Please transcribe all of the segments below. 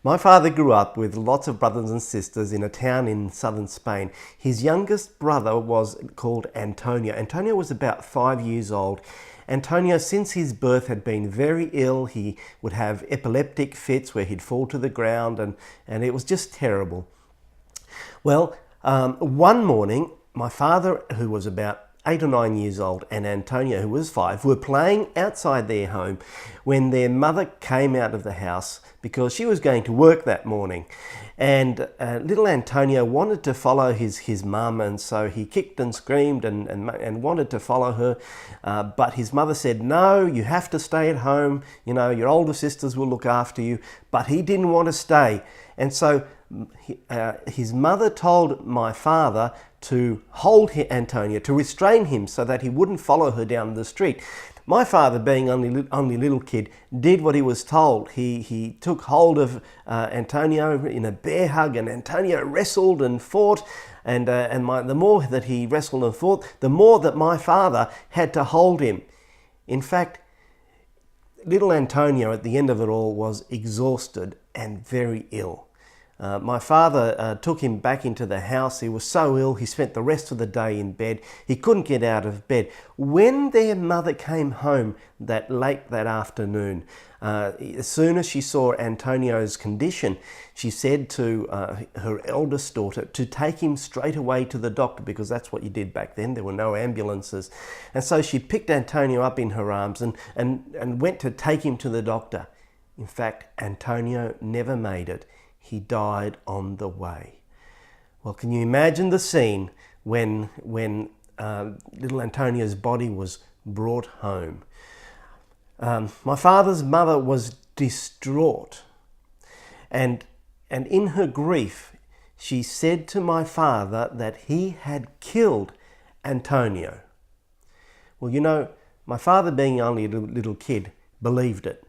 My father grew up with lots of brothers and sisters in a town in southern Spain. His youngest brother was called Antonio. Antonio was about 5 years old. Antonio, since his birth, had been very ill. He would have epileptic fits where he'd fall to the ground, and it was just terrible. Well, one morning, my father, who was about 8 or 9 years old, and Antonio, who was 5, were playing outside their home when their mother came out of the house because she was going to work that morning. And little Antonio wanted to follow his mum, and so he kicked and screamed and wanted to follow her. But his mother said, "No, you have to stay at home. You know, your older sisters will look after you." But he didn't want to stay. And so his mother told my father to hold Antonio, to restrain him so that he wouldn't follow her down the street. My father, being only little kid, did what he was told. He took hold of Antonio in a bear hug, and Antonio wrestled and fought. And the more that he wrestled and fought, the more that my father had to hold him. In fact, little Antonio at the end of it all was exhausted and very ill. My father took him back into the house. He was so ill, he spent the rest of the day in bed. He couldn't get out of bed. When their mother came home late that afternoon, as soon as she saw Antonio's condition, she said to her eldest daughter to take him straight away to the doctor, because that's what you did back then. There were no ambulances. And so she picked Antonio up in her arms and went to take him to the doctor. In fact, Antonio never made it. He died on the way. Well, can you imagine the scene when little Antonio's body was brought home? My father's mother was distraught, and in her grief, she said to my father that he had killed Antonio. Well, you know, my father, being only a little kid, believed it.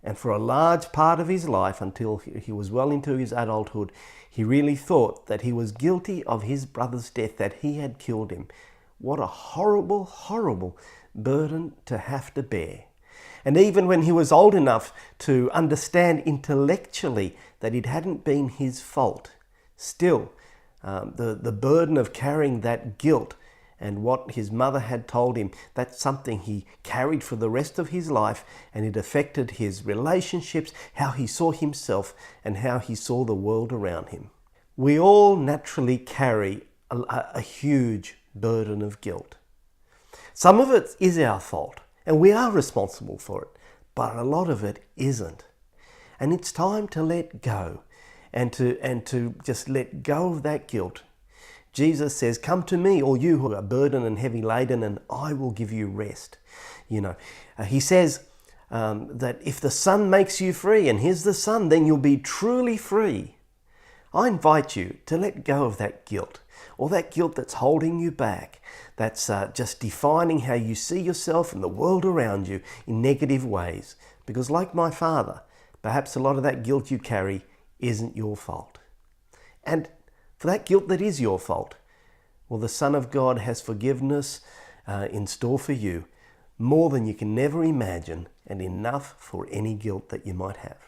And for a large part of his life, until he was well into his adulthood, he really thought that he was guilty of his brother's death, that he had killed him. What a horrible, horrible burden to have to bear. And even when he was old enough to understand intellectually that it hadn't been his fault, still, the burden of carrying that guilt and what his mother had told him, that's something he carried for the rest of his life, and it affected his relationships, how he saw himself, and how he saw the world around him. We all naturally carry a huge burden of guilt. Some of it is our fault, and we are responsible for it, but a lot of it isn't. And it's time to let go, and to just let go of that guilt. Jesus says, "Come to me, all you who are burdened and heavy laden, and I will give you rest." You know, he says that if the Son makes you free, and here's the Son, then you'll be truly free. I invite you to let go of that guilt, or that guilt that's holding you back, that's just defining how you see yourself and the world around you in negative ways. Because like my father, perhaps a lot of that guilt you carry isn't your fault. And for that guilt that is your fault, well, the Son of God has forgiveness in store for you, more than you can never imagine, and enough for any guilt that you might have.